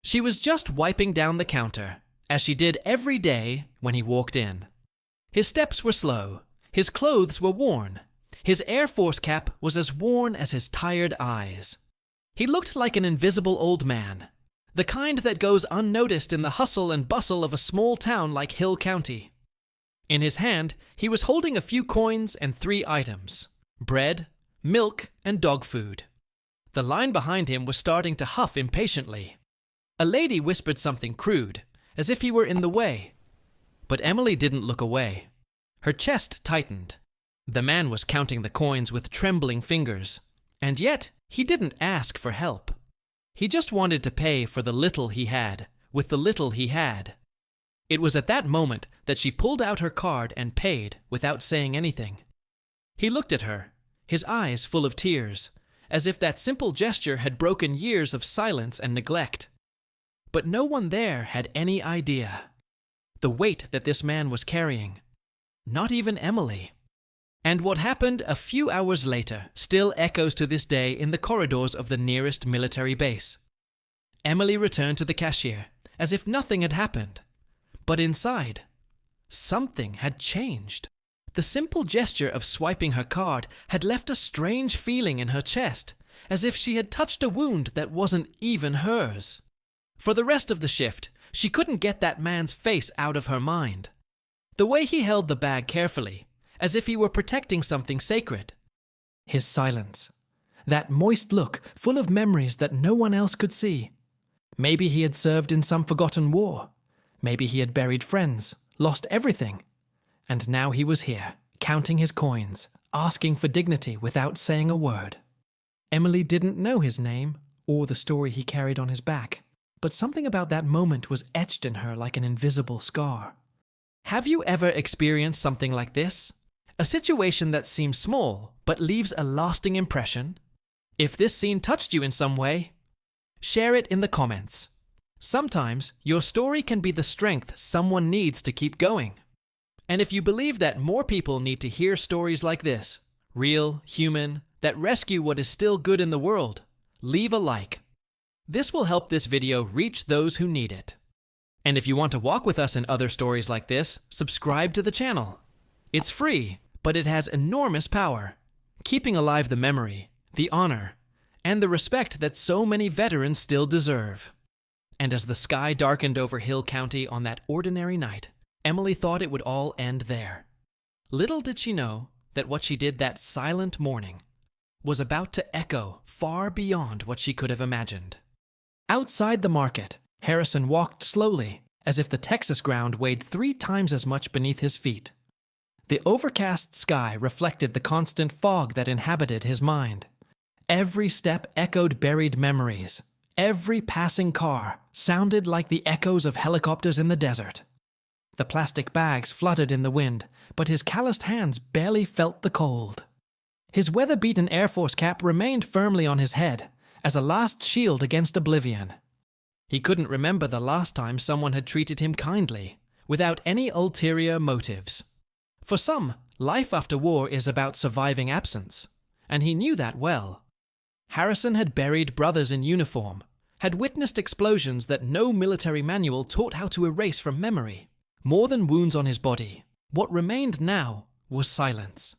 She was just wiping down the counter, as she did every day when he walked in. His steps were slow, his clothes were worn, his Air Force cap was as worn as his tired eyes. He looked like an invisible old man, the kind that goes unnoticed in the hustle and bustle of a small town like Hill County. In his hand, he was holding a few coins and 3 items: bread, milk, and dog food. The line behind him was starting to huff impatiently. A lady whispered something crude, as if he were in the way. But Emily didn't look away. Her chest tightened. The man was counting the coins with trembling fingers, and yet he didn't ask for help. He just wanted to pay for the little he had, with the little he had. It was at that moment that she pulled out her card and paid without saying anything. He looked at her, his eyes full of tears, as if that simple gesture had broken years of silence and neglect. But no one there had any idea the weight that this man was carrying. Not even Emily. And what happened a few hours later still echoes to this day in the corridors of the nearest military base. Emily returned to the cashier as if nothing had happened. But inside, something had changed. The simple gesture of swiping her card had left a strange feeling in her chest, as if she had touched a wound that wasn't even hers. For the rest of the shift, she couldn't get that man's face out of her mind. The way he held the bag carefully, as if he were protecting something sacred. His silence. That moist look, full of memories that no one else could see. Maybe he had served in some forgotten war. Maybe he had buried friends, lost everything. And now he was here, counting his coins, asking for dignity without saying a word. Emily didn't know his name, or the story he carried on his back, but something about that moment was etched in her like an invisible scar. Have you ever experienced something like this? A situation that seems small, but leaves a lasting impression? If this scene touched you in some way, share it in the comments. Sometimes your story can be the strength someone needs to keep going. And if you believe that more people need to hear stories like this, real, human, that rescue what is still good in the world, leave a like. This will help this video reach those who need it. And if you want to walk with us in other stories like this, subscribe to the channel. It's free, but it has enormous power, keeping alive the memory, the honor, and the respect that so many veterans still deserve. And as the sky darkened over Hill County on that ordinary night, Emily thought it would all end there. Little did she know that what she did that silent morning was about to echo far beyond what she could have imagined. Outside the market, Harrison walked slowly, as if the Texas ground weighed 3 times as much beneath his feet. The overcast sky reflected the constant fog that inhabited his mind. Every step echoed buried memories. Every passing car sounded like the echoes of helicopters in the desert. The plastic bags fluttered in the wind, but his calloused hands barely felt the cold. His weather-beaten Air Force cap remained firmly on his head, as a last shield against oblivion. He couldn't remember the last time someone had treated him kindly, without any ulterior motives. For some, life after war is about surviving absence, and he knew that well. Harrison had buried brothers in uniform, had witnessed explosions that no military manual taught how to erase from memory. More than wounds on his body, what remained now was silence.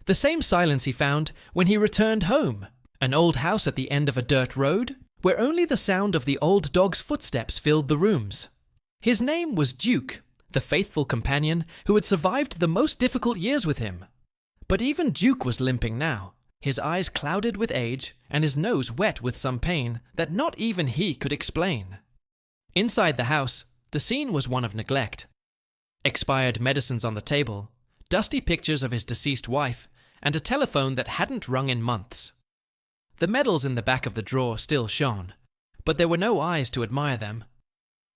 The same silence he found when he returned home, an old house at the end of a dirt road, where only the sound of the old dog's footsteps filled the rooms. His name was Duke, the faithful companion who had survived the most difficult years with him. But even Duke was limping now, his eyes clouded with age and his nose wet with some pain that not even he could explain. Inside the house, the scene was one of neglect. Expired medicines on the table, dusty pictures of his deceased wife, and a telephone that hadn't rung in months. The medals in the back of the drawer still shone, but there were no eyes to admire them.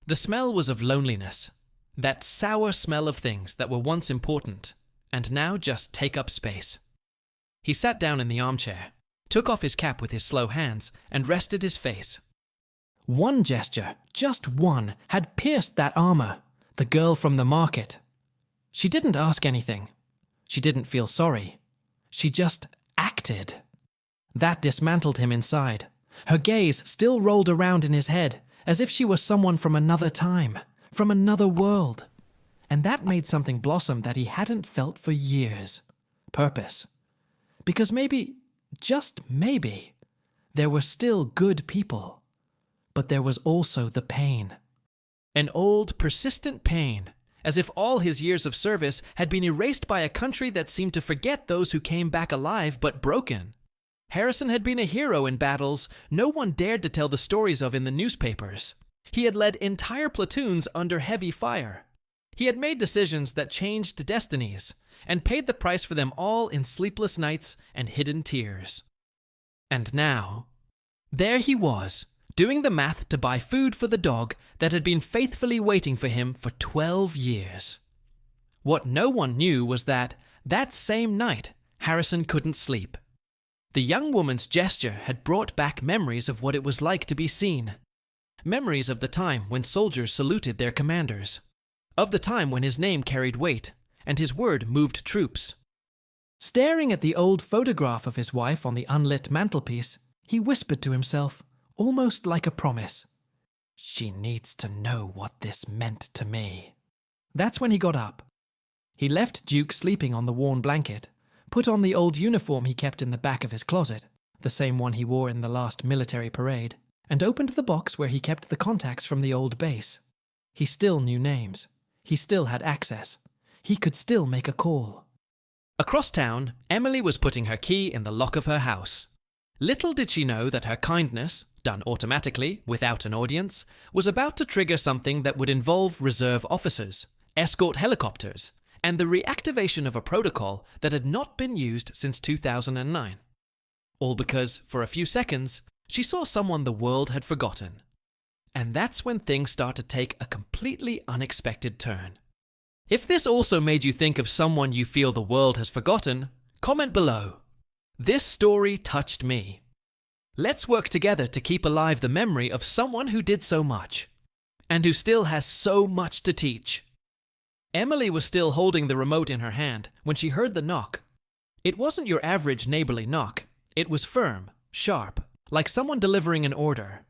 The smell was of loneliness, that sour smell of things that were once important, and now just take up space. He sat down in the armchair, took off his cap with his slow hands, and rested his face. One gesture, just one, had pierced that armor, the girl from the market. She didn't ask anything. She didn't feel sorry. She just acted. That dismantled him inside. Her gaze still rolled around in his head, as if she was someone from another time, from another world. And that made something blossom that he hadn't felt for years. Purpose. Because maybe, just maybe, there were still good people. But there was also the pain. An old, persistent pain, as if all his years of service had been erased by a country that seemed to forget those who came back alive but broken. Harrison had been a hero in battles no one dared to tell the stories of in the newspapers. He had led entire platoons under heavy fire. He had made decisions that changed destinies, and paid the price for them all in sleepless nights and hidden tears. And now, there he was, doing the math to buy food for the dog that had been faithfully waiting for him for 12 years. What no one knew was that same night, Harrison couldn't sleep. The young woman's gesture had brought back memories of what it was like to be seen. Memories of the time when soldiers saluted their commanders. Of the time when his name carried weight, and his word moved troops. Staring at the old photograph of his wife on the unlit mantelpiece, he whispered to himself, almost like a promise, "She needs to know what this meant to me." That's when he got up. He left Duke sleeping on the worn blanket, put on the old uniform he kept in the back of his closet, the same one he wore in the last military parade, and opened the box where he kept the contacts from the old base. He still knew names. He still had access. He could still make a call. Across town, Emily was putting her key in the lock of her house. Little did she know that her kindness, done automatically, without an audience, was about to trigger something that would involve reserve officers, escort helicopters, and the reactivation of a protocol that had not been used since 2009. All because, for a few seconds, she saw someone the world had forgotten. And that's when things start to take a completely unexpected turn. If this also made you think of someone you feel the world has forgotten, comment below. This story touched me. Let's work together to keep alive the memory of someone who did so much, and who still has so much to teach. Emily was still holding the remote in her hand when she heard the knock. It wasn't your average neighborly knock. It was firm, sharp, like someone delivering an order.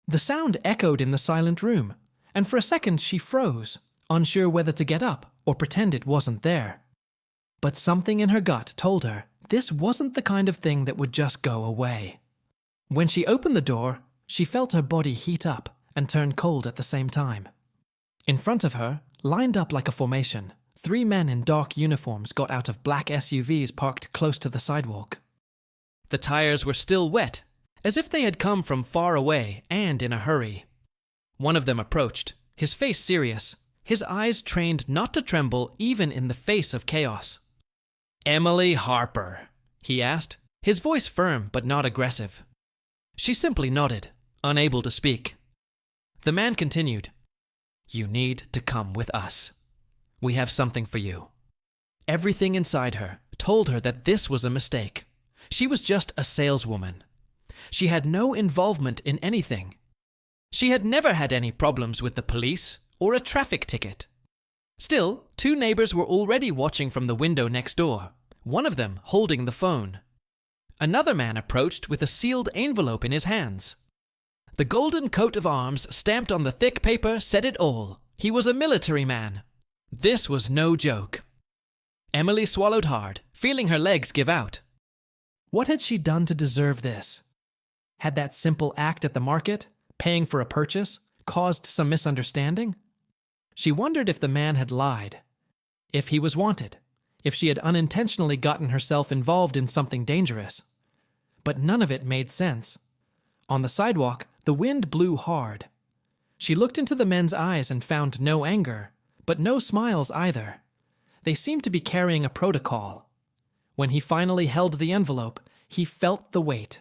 The sound echoed in the silent room, and for a second she froze, unsure whether to get up or pretend it wasn't there. But something in her gut told her this wasn't the kind of thing that would just go away. When she opened the door, she felt her body heat up and turn cold at the same time. In front of her, lined up like a formation, 3 men in dark uniforms got out of black SUVs parked close to the sidewalk. The tires were still wet, as if they had come from far away and in a hurry. One of them approached, his face serious, his eyes trained not to tremble even in the face of chaos. "Emily Harper?" he asked, his voice firm but not aggressive. She simply nodded, unable to speak. The man continued, "You need to come with us. We have something for you." Everything inside her told her that this was a mistake. She was just a saleswoman. She had no involvement in anything. She had never had any problems with the police or a traffic ticket. Still, 2 neighbors were already watching from the window next door, one of them holding the phone. Another man approached with a sealed envelope in his hands. The golden coat of arms stamped on the thick paper said it all. He was a military man. This was no joke. Emily swallowed hard, feeling her legs give out. What had she done to deserve this? Had that simple act at the market, paying for a purchase, caused some misunderstanding? She wondered if the man had lied, if he was wanted, if she had unintentionally gotten herself involved in something dangerous. But none of it made sense. On the sidewalk, the wind blew hard. She looked into the men's eyes and found no anger, but no smiles either. They seemed to be carrying a protocol. When he finally held the envelope, he felt the weight.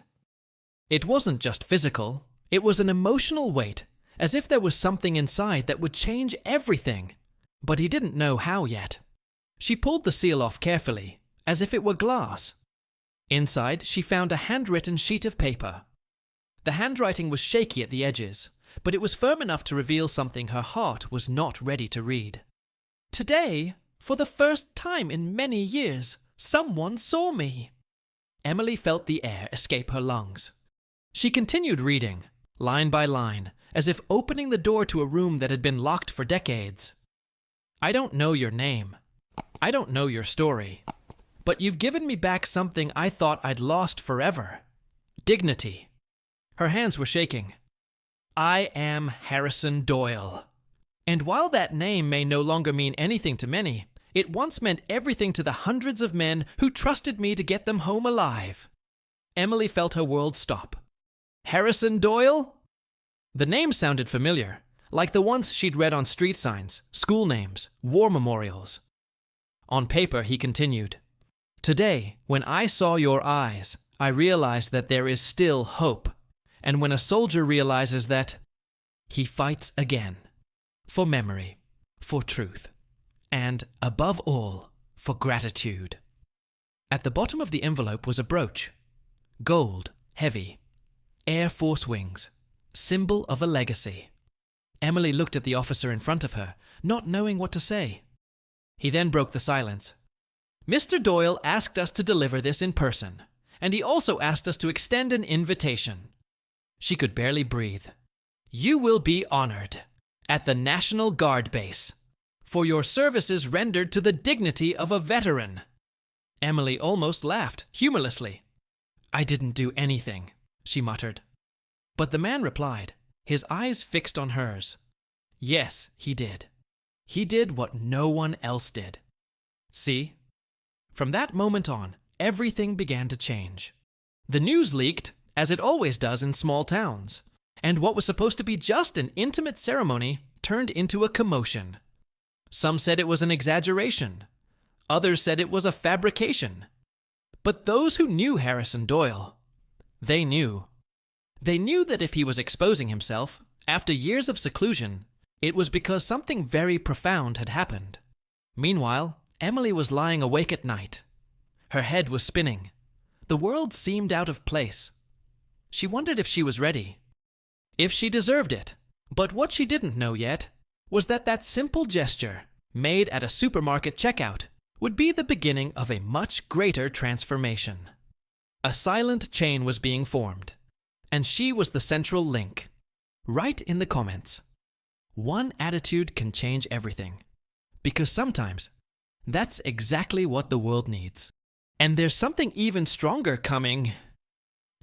It wasn't just physical, it was an emotional weight, as if there was something inside that would change everything. But he didn't know how yet. She pulled the seal off carefully, as if it were glass. Inside, she found a handwritten sheet of paper. The handwriting was shaky at the edges, but it was firm enough to reveal something her heart was not ready to read. "Today, for the first time in many years, someone saw me." Emily felt the air escape her lungs. She continued reading, line by line, as if opening the door to a room that had been locked for decades. "I don't know your name. I don't know your story. But you've given me back something I thought I'd lost forever. Dignity." Her hands were shaking. "I am Harrison Doyle. And while that name may no longer mean anything to many, it once meant everything to the hundreds of men who trusted me to get them home alive." Emily felt her world stop. Harrison Doyle? The name sounded familiar, like the ones she'd read on street signs, school names, war memorials. On paper, he continued, "Today, when I saw your eyes, I realized that there is still hope. And when a soldier realizes that, he fights again. For memory, for truth, and, above all, for gratitude." At the bottom of the envelope was a brooch. Gold, heavy. Air Force wings. Symbol of a legacy. Emily looked at the officer in front of her, not knowing what to say. He then broke the silence. "Mr. Doyle asked us to deliver this in person, and he also asked us to extend an invitation." She could barely breathe. "You will be honored at the National Guard base for your services rendered to the dignity of a veteran." Emily almost laughed, humorlessly. "I didn't do anything," she muttered. But the man replied, his eyes fixed on hers. "Yes, he did. He did what no one else did. See?" From that moment on, everything began to change. The news leaked, as it always does in small towns, and what was supposed to be just an intimate ceremony turned into a commotion. Some said it was an exaggeration. Others said it was a fabrication. But those who knew Harrison Doyle, they knew. They knew that if he was exposing himself, after years of seclusion, it was because something very profound had happened. Meanwhile, Emily was lying awake at night. Her head was spinning. The world seemed out of place. She wondered if she was ready, if she deserved it. But what she didn't know yet was that that simple gesture, made at a supermarket checkout, would be the beginning of a much greater transformation. A silent chain was being formed, and she was the central link. Write in the comments. One attitude can change everything, because sometimes that's exactly what the world needs. And there's something even stronger coming.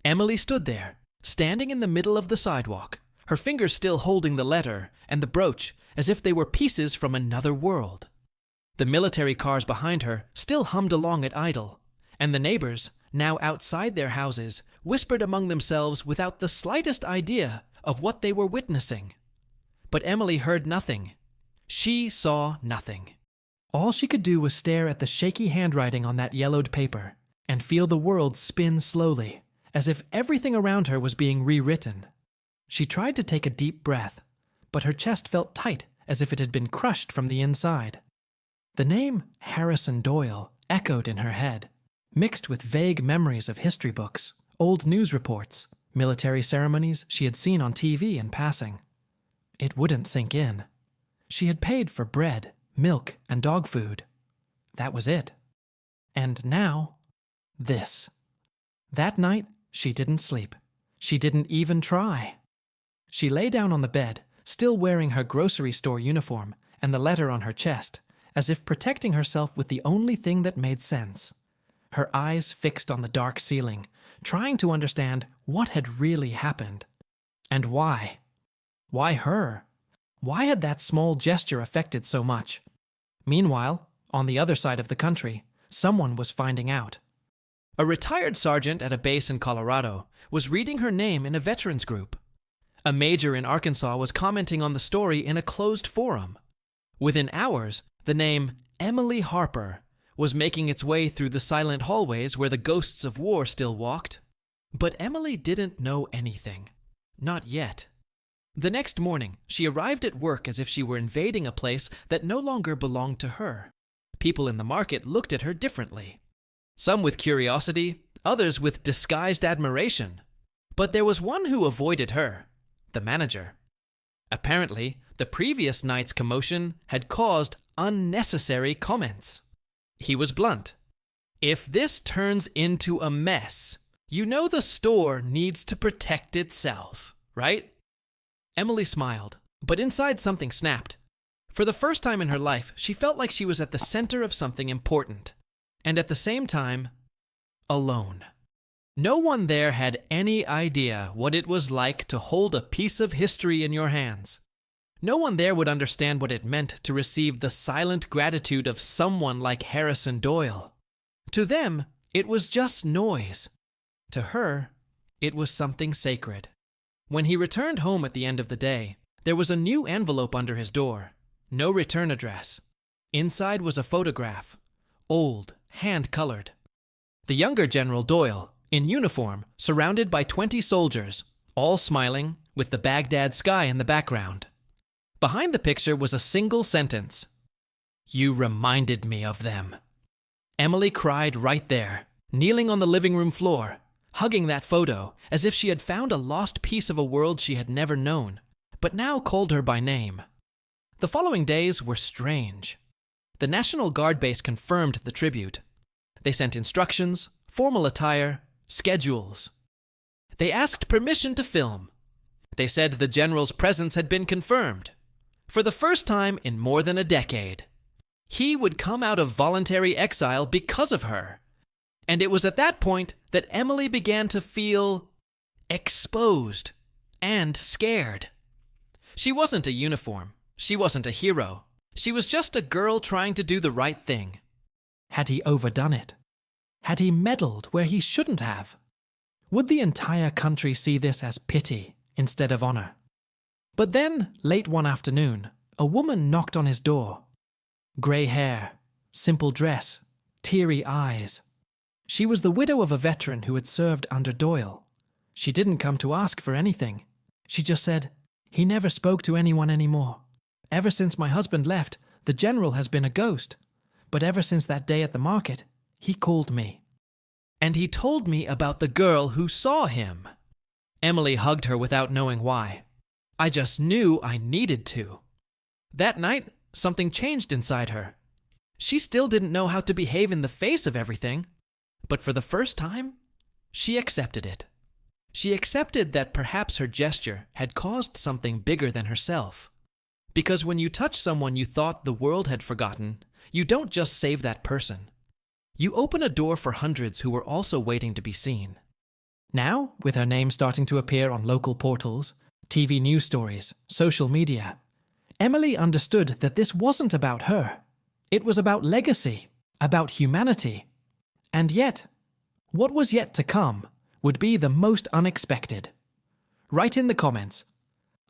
Emily stood there, standing in the middle of the sidewalk, her fingers still holding the letter and the brooch as if they were pieces from another world. The military cars behind her still hummed along at idle, and the neighbors, now outside their houses, whispered among themselves without the slightest idea of what they were witnessing. But Emily heard nothing. She saw nothing. All she could do was stare at the shaky handwriting on that yellowed paper and feel the world spin slowly, as if everything around her was being rewritten. She tried to take a deep breath, but her chest felt tight as if it had been crushed from the inside. The name Harrison Doyle echoed in her head, mixed with vague memories of history books, old news reports, military ceremonies she had seen on TV in passing. It wouldn't sink in. She had paid for bread, milk, and dog food. That was it. And now, this. That night, she didn't sleep. She didn't even try. She lay down on the bed, still wearing her grocery store uniform and the letter on her chest, as if protecting herself with the only thing that made sense. Her eyes fixed on the dark ceiling, trying to understand what had really happened. And why? Why her? Why had that small gesture affected so much? Meanwhile, on the other side of the country, someone was finding out. A retired sergeant at a base in Colorado was reading her name in a veterans group. A major in Arkansas was commenting on the story in a closed forum. Within hours, the name Emily Harper was making its way through the silent hallways where the ghosts of war still walked. But Emily didn't know anything. Not yet. The next morning, she arrived at work as if she were invading a place that no longer belonged to her. People in the market looked at her differently. Some with curiosity, others with disguised admiration. But there was one who avoided her, the manager. Apparently, the previous night's commotion had caused unnecessary comments. He was blunt. "If this turns into a mess, you know the store needs to protect itself, right?" Emily smiled, but inside something snapped. For the first time in her life, she felt like she was at the center of something important, and at the same time, alone. No one there had any idea what it was like to hold a piece of history in your hands. No one there would understand what it meant to receive the silent gratitude of someone like Harrison Doyle. To them, it was just noise. To her, it was something sacred. When he returned home at the end of the day, there was a new envelope under his door. No return address. Inside was a photograph. Old, hand-colored. The younger General Doyle, in uniform, surrounded by 20 soldiers, all smiling, with the Baghdad sky in the background. Behind the picture was a single sentence. "You reminded me of them." Emily cried right there, kneeling on the living room floor, hugging that photo as if she had found a lost piece of a world she had never known, but now called her by name. The following days were strange. The National Guard base confirmed the tribute. They sent instructions, formal attire, schedules. They asked permission to film. They said the general's presence had been confirmed. For the first time in more than a decade, he would come out of voluntary exile because of her. And it was at that point that Emily began to feel exposed and scared. She wasn't a uniform. She wasn't a hero. She was just a girl trying to do the right thing. Had he overdone it? Had he meddled where he shouldn't have? Would the entire country see this as pity instead of honor? But then, late one afternoon, a woman knocked on his door. Grey hair, simple dress, teary eyes. She was the widow of a veteran who had served under Doyle. She didn't come to ask for anything. She just said, "He never spoke to anyone anymore. Ever since my husband left, the general has been a ghost. But ever since that day at the market, he called me. And he told me about the girl who saw him." Emily hugged her without knowing why. "I just knew I needed to." That night, something changed inside her. She still didn't know how to behave in the face of everything, but for the first time, she accepted it. She accepted that perhaps her gesture had caused something bigger than herself. Because when you touch someone you thought the world had forgotten, you don't just save that person. You open a door for hundreds who were also waiting to be seen. Now, with her name starting to appear on local portals, TV news stories, social media, Emily understood that this wasn't about her. It was about legacy, about humanity. And yet, what was yet to come would be the most unexpected. Write in the comments,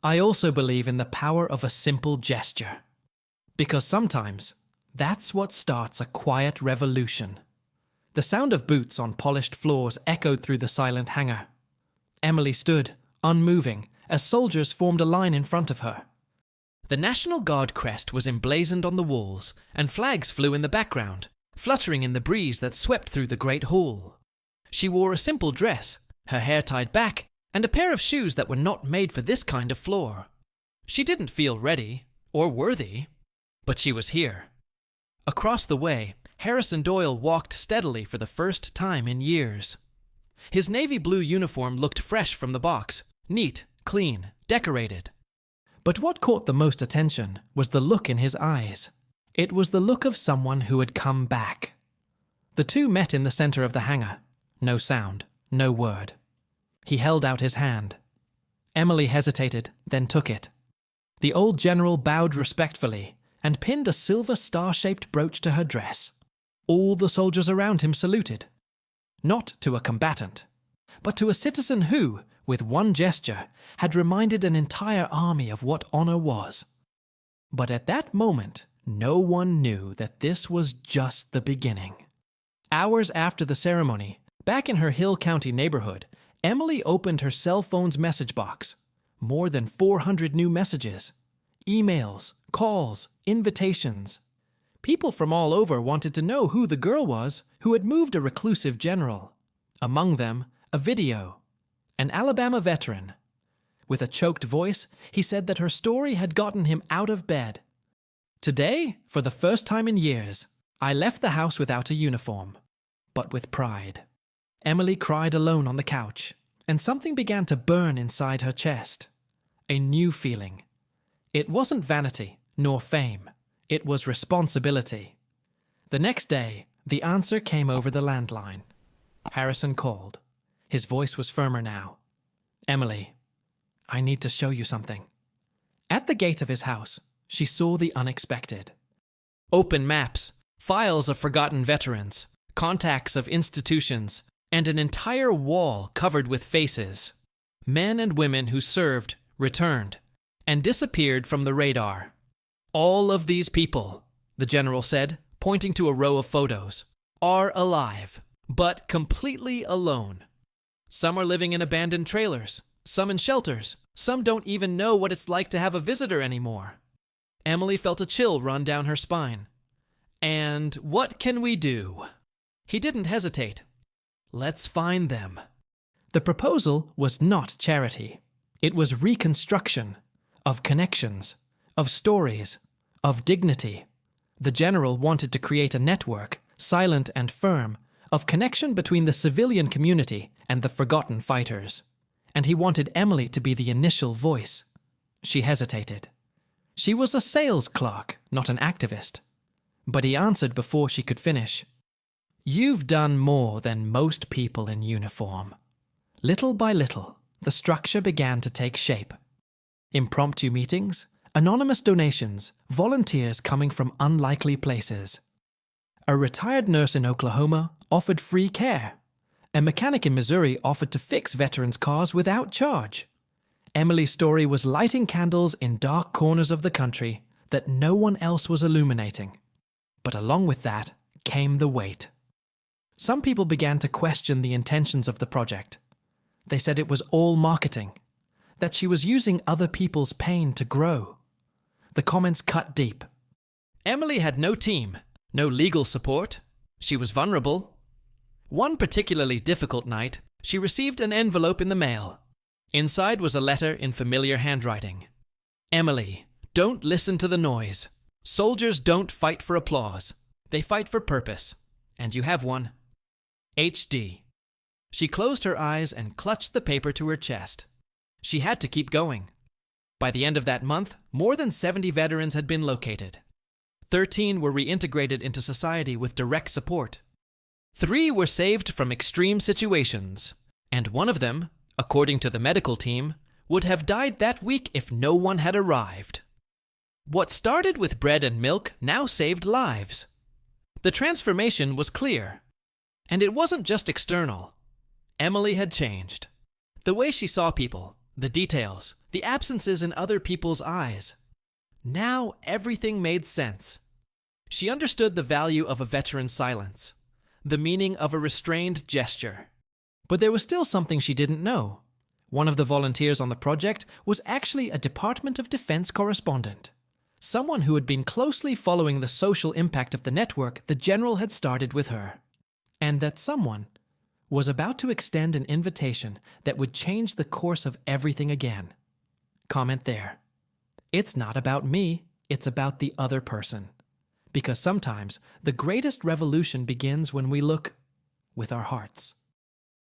"I also believe in the power of a simple gesture." Because sometimes, that's what starts a quiet revolution. The sound of boots on polished floors echoed through the silent hangar. Emily stood, unmoving, as soldiers formed a line in front of her. The National Guard crest was emblazoned on the walls, and flags flew in the background, fluttering in the breeze that swept through the great hall. She wore a simple dress, her hair tied back, and a pair of shoes that were not made for this kind of floor. She didn't feel ready, or worthy, but she was here. Across the way, Harrison Doyle walked steadily for the first time in years. His navy blue uniform looked fresh from the box, neat, clean, decorated. But what caught the most attention was the look in his eyes. It was the look of someone who had come back. The two met in the center of the hangar. No sound, no word. He held out his hand. Emily hesitated, then took it. The old general bowed respectfully and pinned a silver star-shaped brooch to her dress. All the soldiers around him saluted. Not to a combatant, but to a citizen who, with one gesture, had reminded an entire army of what honor was. But at that moment, no one knew that this was just the beginning. Hours after the ceremony, back in her Hill County neighborhood, Emily opened her cell phone's message box. More than 400 new messages. Emails, calls, invitations. People from all over wanted to know who the girl was who had moved a reclusive general. Among them, a video. An Alabama veteran. With a choked voice, he said that her story had gotten him out of bed. "Today, for the first time in years, I left the house without a uniform, but with pride." Emily cried alone on the couch, and something began to burn inside her chest. a new feeling. It wasn't vanity, nor fame. It was responsibility. The next day, the answer came over the landline. Harrison called. His voice was firmer now. "Emily, I need to show you something." At the gate of his house, she saw the unexpected. Open maps, files of forgotten veterans, contacts of institutions, and an entire wall covered with faces. Men and women who served, returned, and disappeared from the radar. "All of these people," the general said, pointing to a row of photos, "are alive, but completely alone. Some are living in abandoned trailers, some in shelters, some don't even know what it's like to have a visitor anymore." Emily felt a chill run down her spine. "And what can we do?" He didn't hesitate. "Let's find them." The proposal was not charity. It was reconstruction of connections, of stories, of dignity. The general wanted to create a network, silent and firm, of connection between the civilian community and the forgotten fighters. And he wanted Emily to be the initial voice. She hesitated. She was a sales clerk, not an activist. But he answered before she could finish. "You've done more than most people in uniform." Little by little, the structure began to take shape. Impromptu meetings, anonymous donations, volunteers coming from unlikely places. A retired nurse in Oklahoma offered free care. A mechanic in Missouri offered to fix veterans' cars without charge. Emily's story was lighting candles in dark corners of the country that no one else was illuminating. But along with that came the weight. Some people began to question the intentions of the project. They said it was all marketing, that she was using other people's pain to grow. The comments cut deep. Emily had no team, no legal support. She was vulnerable. One particularly difficult night, she received an envelope in the mail. Inside was a letter in familiar handwriting. "Emily, don't listen to the noise. Soldiers don't fight for applause. They fight for purpose. And you have one. H.D." She closed her eyes and clutched the paper to her chest. She had to keep going. By the end of that month, more than 70 veterans had been located. 13 were reintegrated into society with direct support. 3 were saved from extreme situations, and one of them, according to the medical team, would have died that week if no one had arrived. What started with bread and milk now saved lives. The transformation was clear. And it wasn't just external. Emily had changed. The way she saw people, the details, the absences in other people's eyes. Now everything made sense. She understood the value of a veteran's silence, the meaning of a restrained gesture. But there was still something she didn't know. One of the volunteers on the project was actually a Department of Defense correspondent, someone who had been closely following the social impact of the network the general had started with her. And that someone was about to extend an invitation that would change the course of everything again. Comment there. It's not about me, it's about the other person. Because sometimes the greatest revolution begins when we look with our hearts.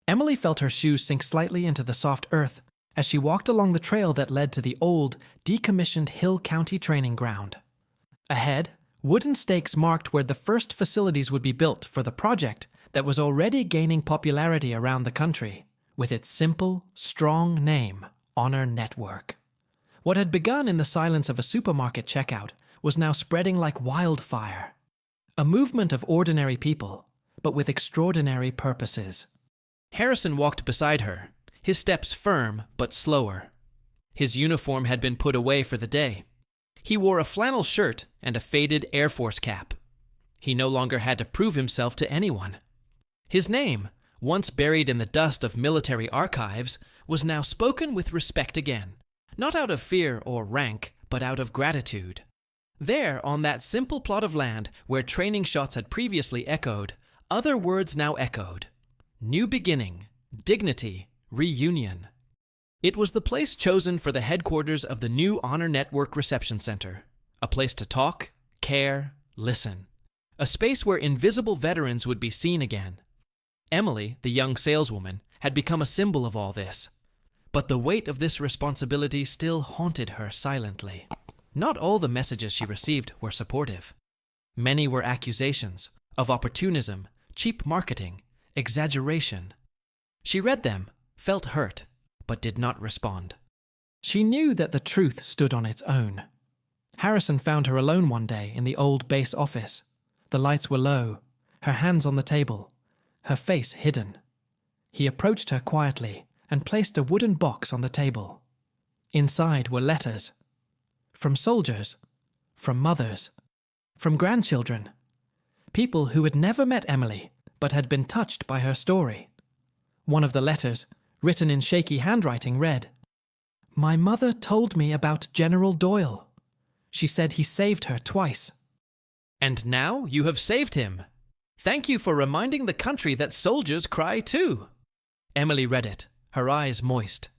Emily felt her shoes sink slightly into the soft earth as she walked along the trail that led to the old, decommissioned Hill County training ground. Ahead, wooden stakes marked where the first facilities would be built for the project that was already gaining popularity around the country, with its simple, strong name, Honor Network. What had begun in the silence of a supermarket checkout was now spreading like wildfire. A movement of ordinary people, but with extraordinary purposes. Harrison walked beside her, his steps firm but slower. His uniform had been put away for the day. He wore a flannel shirt and a faded Air Force cap. He no longer had to prove himself to anyone. His name, once buried in the dust of military archives, was now spoken with respect again, not out of fear or rank, but out of gratitude. There, on that simple plot of land where training shots had previously echoed, other words now echoed. New beginning, dignity, reunion. It was the place chosen for the headquarters of the new Honor Network Reception Center, a place to talk, care, listen. A space where invisible veterans would be seen again. Emily, the young saleswoman, had become a symbol of all this. but the weight of this responsibility still haunted her silently. Not all the messages she received were supportive. Many were accusations of opportunism, cheap marketing, exaggeration. She read them, felt hurt, but did not respond. She knew that the truth stood on its own. Harrison found her alone one day in the old base office. The lights were low, her hands on the table, her face hidden. He approached her quietly and placed a wooden box on the table. Inside were letters. From soldiers, from mothers, from grandchildren. People who had never met Emily, but had been touched by her story. One of the letters, written in shaky handwriting, read, "My mother told me about General Doyle. She said he saved her twice. And now you have saved him. Thank you for reminding the country that soldiers cry too." Emily read it, her eyes moist.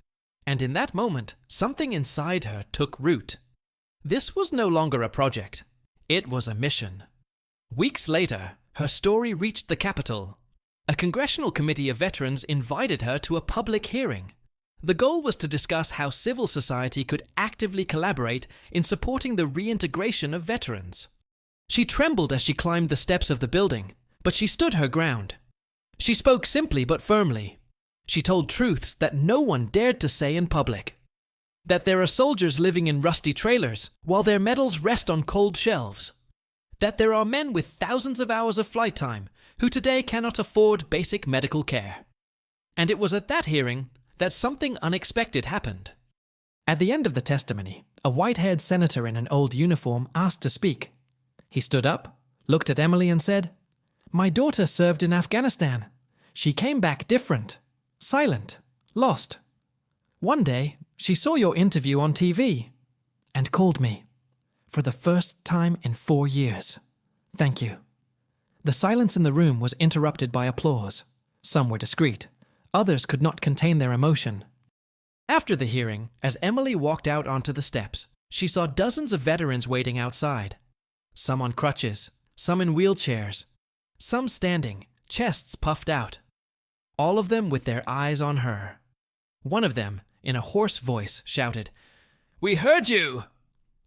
And in that moment, something inside her took root. This was no longer a project. It was a mission. Weeks later, her story reached the capital. A congressional committee of veterans invited her to a public hearing. The goal was to discuss how civil society could actively collaborate in supporting the reintegration of veterans. She trembled as she climbed the steps of the building, but she stood her ground. She spoke simply but firmly. She told truths that no one dared to say in public. That there are soldiers living in rusty trailers while their medals rest on cold shelves. That there are men with thousands of hours of flight time who today cannot afford basic medical care. And it was at that hearing that something unexpected happened. At the end of the testimony, a white-haired senator in an old uniform asked to speak. He stood up, looked at Emily and said, "My daughter served in Afghanistan. She came back different, silent, lost. One day, she saw your interview on TV and called me. For the first time in 4 years. Thank you." The silence in the room was interrupted by applause. Some were discreet. Others could not contain their emotion. After the hearing, as Emily walked out onto the steps, she saw dozens of veterans waiting outside. Some on crutches, some in wheelchairs, some standing, chests puffed out. All of them with their eyes on her. One of them, in a hoarse voice, shouted, "We heard you!"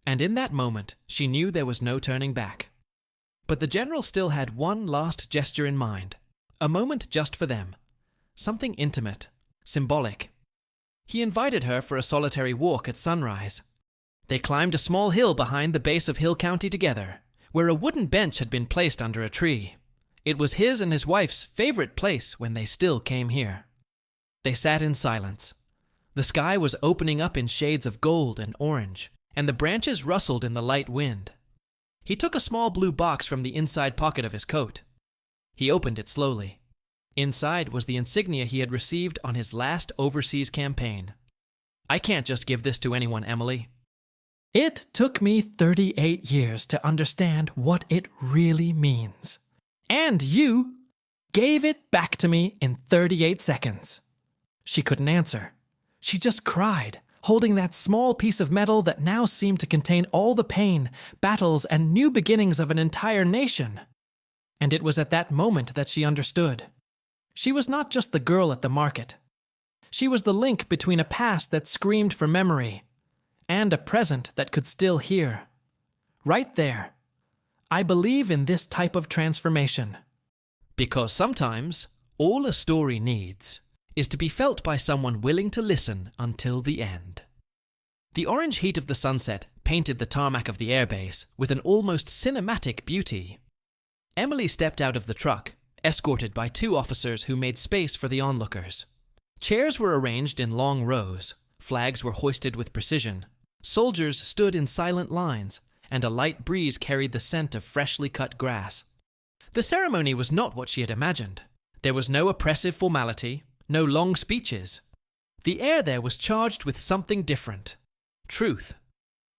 And in that moment, she knew there was no turning back. But the general still had one last gesture in mind, a moment just for them. Something intimate, symbolic. He invited her for a solitary walk at sunrise. They climbed a small hill behind the base of Hill County together, where a wooden bench had been placed under a tree. It was his and his wife's favorite place when they still came here. They sat in silence. The sky was opening up in shades of gold and orange, and the branches rustled in the light wind. He took a small blue box from the inside pocket of his coat. He opened it slowly. Inside was the insignia he had received on his last overseas campaign. "I can't just give this to anyone, Emily. It took me 38 years to understand what it really means. And you gave it back to me in 38 seconds. She couldn't answer. She just cried, holding that small piece of metal that now seemed to contain all the pain, battles, and new beginnings of an entire nation. And it was at that moment that she understood. She was not just the girl at the market. She was the link between a past that screamed for memory and a present that could still hear. Right there. I believe in this type of transformation. Because sometimes, all a story needs is to be felt by someone willing to listen until the end. The orange heat of the sunset painted the tarmac of the airbase with an almost cinematic beauty. Emily stepped out of the truck, escorted by 2 officers who made space for the onlookers. Chairs were arranged in long rows, flags were hoisted with precision, soldiers stood in silent lines, and a light breeze carried the scent of freshly cut grass. The ceremony was not what she had imagined. There was no oppressive formality, no long speeches. The air there was charged with something different. Truth.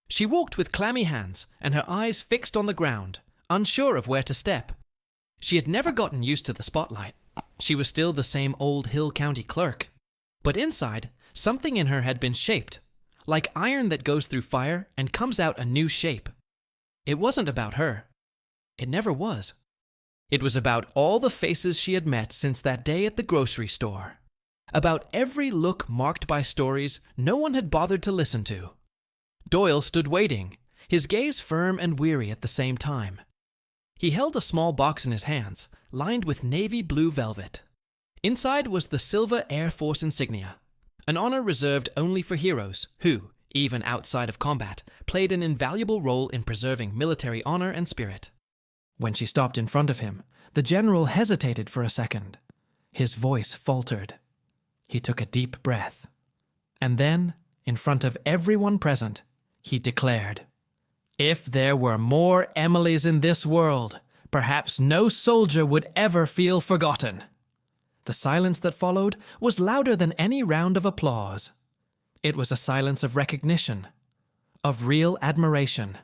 She walked with clammy hands and her eyes fixed on the ground, unsure of where to step. She had never gotten used to the spotlight. She was still the same old Hill County clerk. But inside, something in her had been shaped, like iron that goes through fire and comes out a new shape. It wasn't about her. It never was. It was about all the faces she had met since that day at the grocery store. about every look marked by stories no one had bothered to listen to. Doyle stood waiting, his gaze firm and weary at the same time. He held a small box in his hands, lined with navy blue velvet. Inside was the silver Air Force insignia, an honor reserved only for heroes who, even outside of combat, played an invaluable role in preserving military honor and spirit. When she stopped in front of him, the general hesitated for a second. His voice faltered. He took a deep breath. And then, in front of everyone present, he declared, "If there were more Emilys in this world, perhaps no soldier would ever feel forgotten." The silence that followed was louder than any round of applause. It was a silence of recognition, of real admiration.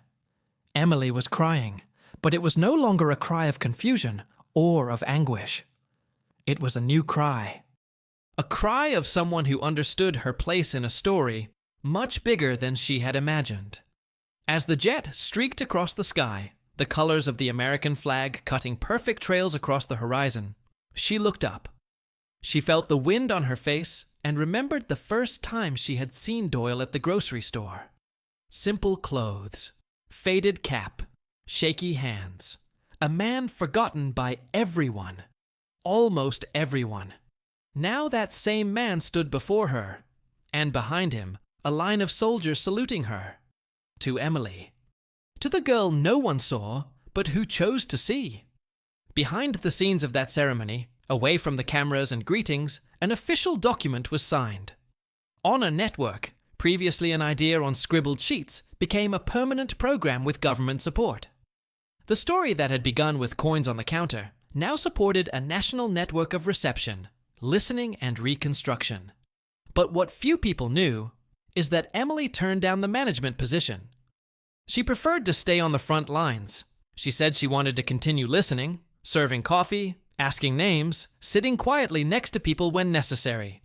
Emily was crying, but it was no longer a cry of confusion or of anguish. It was a new cry. A cry of someone who understood her place in a story much bigger than she had imagined. As the jet streaked across the sky, the colors of the American flag cutting perfect trails across the horizon, she looked up. She felt the wind on her face and remembered the first time she had seen Doyle at the grocery store. Simple clothes, faded cap, shaky hands. A man forgotten by everyone. Almost everyone. Now that same man stood before her, and behind him, a line of soldiers saluting her. To Emily. To the girl no one saw, but who chose to see. Behind the scenes of that ceremony, away from the cameras and greetings, an official document was signed. On a network, previously an idea on scribbled sheets, became a permanent program with government support. The story that had begun with coins on the counter now supported a national network of reception, listening, and reconstruction. But what few people knew is that Emily turned down the management position. She preferred to stay on the front lines. She said she wanted to continue listening, serving coffee, asking names, sitting quietly next to people when necessary.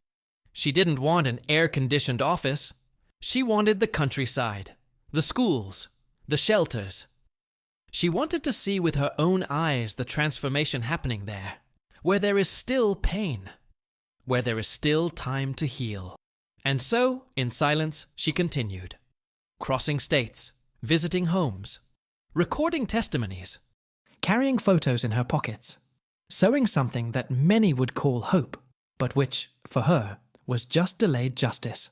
She didn't want an air-conditioned office. She wanted the countryside, the schools, the shelters. She wanted to see with her own eyes the transformation happening there, where there is still pain, where there is still time to heal. And so, in silence, she continued, crossing states, visiting homes, recording testimonies, carrying photos in her pockets, sowing something that many would call hope, but which, for her, was just delayed justice.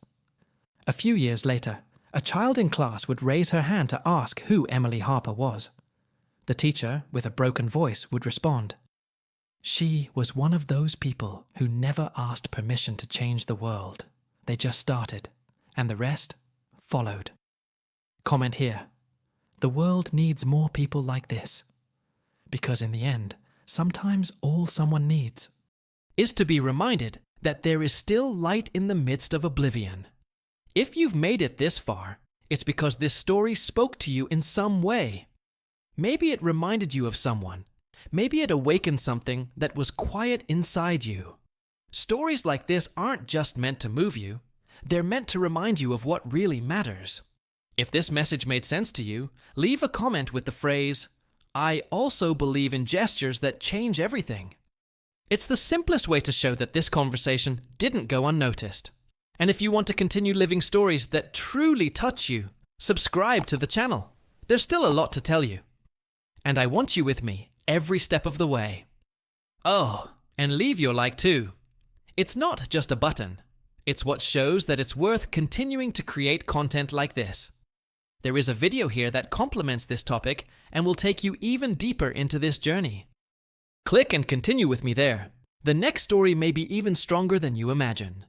A few years later, a child in class would raise her hand to ask who Emily Harper was. The teacher, with a broken voice, would respond, "She was one of those people who never asked permission to change the world. They just started, and the rest followed." Comment here. The world needs more people like this. Because in the end, sometimes all someone needs is to be reminded that there is still light in the midst of oblivion. If you've made it this far, it's because this story spoke to you in some way. Maybe it reminded you of someone. Maybe it awakened something that was quiet inside you. Stories like this aren't just meant to move you. They're meant to remind you of what really matters. If this message made sense to you, leave a comment with the phrase, "I also believe in gestures that change everything." It's the simplest way to show that this conversation didn't go unnoticed. And if you want to continue living stories that truly touch you, subscribe to the channel. There's still a lot to tell you. And I want you with me every step of the way. Oh, and leave your like too. It's not just a button. It's what shows that it's worth continuing to create content like this. There is a video here that complements this topic and will take you even deeper into this journey. Click and continue with me there. The next story may be even stronger than you imagine.